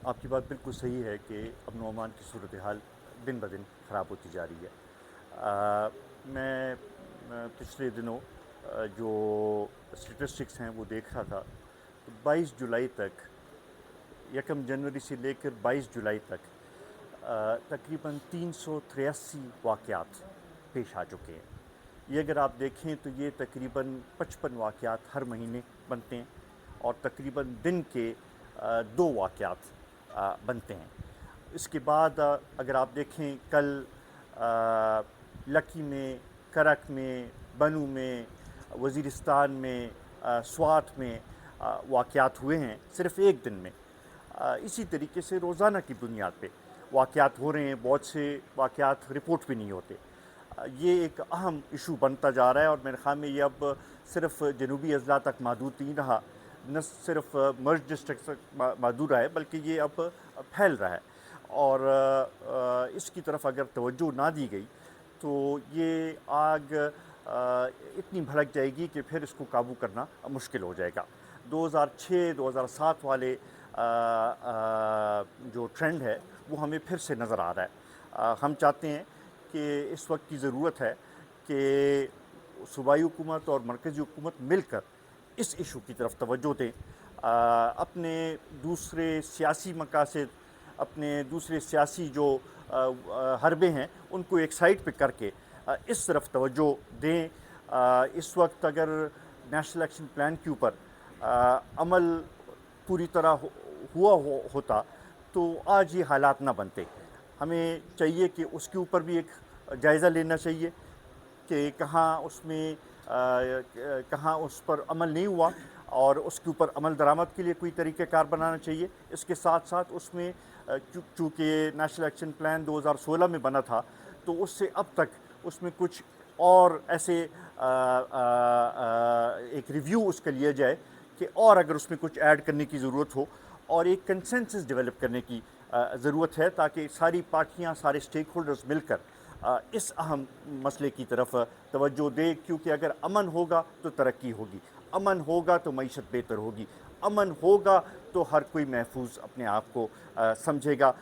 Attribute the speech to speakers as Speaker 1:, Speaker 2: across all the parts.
Speaker 1: آپ کی بات بالکل صحیح ہے کہ امن و امان کی صورتحال دن بدن خراب ہوتی جا رہی ہے۔ میں پچھلے دنوں جو اسٹیٹسٹکس ہیں وہ دیکھ رہا تھا، تو 22 جولائی تک، 1 جنوری سے لے کر 22 جولائی تک تقریباً 383 واقعات پیش آ چکے ہیں۔ یہ اگر آپ دیکھیں تو یہ تقریباً 55 واقعات ہر مہینے بنتے ہیں، اور تقریباً دن کے 2 واقعات بنتے ہیں۔ اس کے بعد اگر آپ دیکھیں، کل لکی میں، کرک میں، بنو میں، وزیرستان میں، سوات میں واقعات ہوئے ہیں صرف ایک دن میں۔ اسی طریقے سے روزانہ کی بنیاد پہ واقعات ہو رہے ہیں، بہت سے واقعات رپورٹ بھی نہیں ہوتے۔ یہ ایک اہم ایشو بنتا جا رہا ہے، اور میرے خیال میں یہ اب صرف جنوبی اضلاع تک محدود نہیں رہا، نہ صرف مرج ڈسٹرکٹ تک محدود رہا ہے، بلکہ یہ اب پھیل رہا ہے۔ اور اس کی طرف اگر توجہ نہ دی گئی تو یہ آگ اتنی بھڑک جائے گی کہ پھر اس کو قابو کرنا مشکل ہو جائے گا۔ 2006-2007 والے جو ٹرینڈ ہے وہ ہمیں پھر سے نظر آ رہا ہے۔ ہم چاہتے ہیں کہ اس وقت کی ضرورت ہے کہ صوبائی حکومت اور مرکزی حکومت مل کر اس ایشو کی طرف توجہ دیں، اپنے دوسرے سیاسی مقاصد، اپنے دوسرے سیاسی جو حربے ہیں ان کو ایک سائڈ پہ کر کے اس طرف توجہ دیں۔ اس وقت اگر نیشنل ایکشن پلان کے اوپر عمل پوری طرح ہوا ہوتا تو آج یہ حالات نہ بنتے۔ ہمیں چاہیے کہ اس کے اوپر بھی ایک جائزہ لینا چاہیے کہ کہاں اس پر عمل نہیں ہوا، اور اس کے اوپر عمل درآمد کے لیے کوئی طریقہ کار بنانا چاہیے۔ اس کے ساتھ ساتھ اس میں چونکہ نیشنل ایکشن پلان 2016 میں بنا تھا، تو اس سے اب تک اس میں کچھ اور ایسے ایک ریویو اس کا لیا جائے کہ اور اگر اس میں کچھ ایڈ کرنے کی ضرورت ہو، اور ایک کنسنسس ڈیولپ کرنے کی ضرورت ہے، تاکہ ساری پارٹیاں، سارے سٹیک ہولڈرز مل کر اس اہم مسئلے کی طرف توجہ دے۔ کیونکہ اگر امن ہوگا تو ترقی ہوگی، امن ہوگا تو معیشت بہتر ہوگی، امن ہوگا تو ہر کوئی محفوظ اپنے آپ کو سمجھے گا۔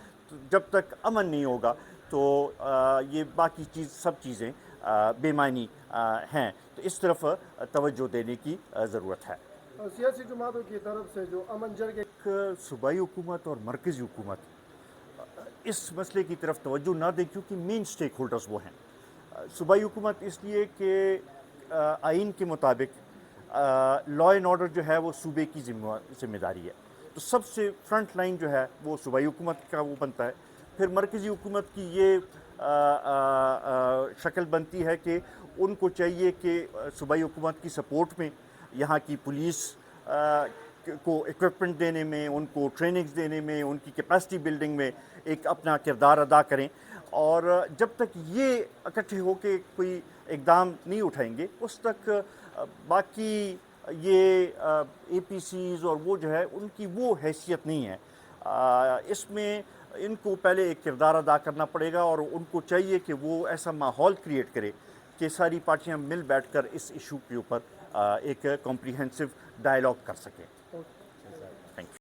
Speaker 1: جب تک امن نہیں ہوگا تو یہ باقی سب چیزیں بے معنی ہیں۔ تو اس طرف توجہ دینے کی ضرورت ہے۔
Speaker 2: سیاسی جماعتوں کی طرف سے جو امن جرگے
Speaker 1: صوبائی حکومت اور مرکزی حکومت اس مسئلے کی طرف توجہ نہ دیں، کیونکہ مین سٹیک ہولڈرز وہ ہیں۔ صوبائی حکومت اس لیے کہ آئین کے مطابق لا اینڈ آرڈر جو ہے وہ صوبے کی ذمہ داری ہے، تو سب سے فرنٹ لائن جو ہے وہ صوبائی حکومت کا وہ بنتا ہے۔ پھر مرکزی حکومت کی یہ شکل بنتی ہے کہ ان کو چاہیے کہ صوبائی حکومت کی سپورٹ میں یہاں کی پولیس کو اکوپمنٹ دینے میں، ان کو ٹریننگز دینے میں، ان کی کیپیسٹی بلڈنگ میں ایک اپنا کردار ادا کریں۔ اور جب تک یہ اکٹھے ہو کے کوئی اقدام نہیں اٹھائیں گے، اس تک باقی یہ اے پی سیز اور وہ جو ہے ان کی وہ حیثیت نہیں ہے۔ اس میں ان کو پہلے ایک کردار ادا کرنا پڑے گا، اور ان کو چاہیے کہ وہ ایسا ماحول کریٹ کرے کہ ساری پارٹیاں مل بیٹھ کر اس ایشو کے اوپر ایک کمپریہنسو ڈائلاگ کر سکیں۔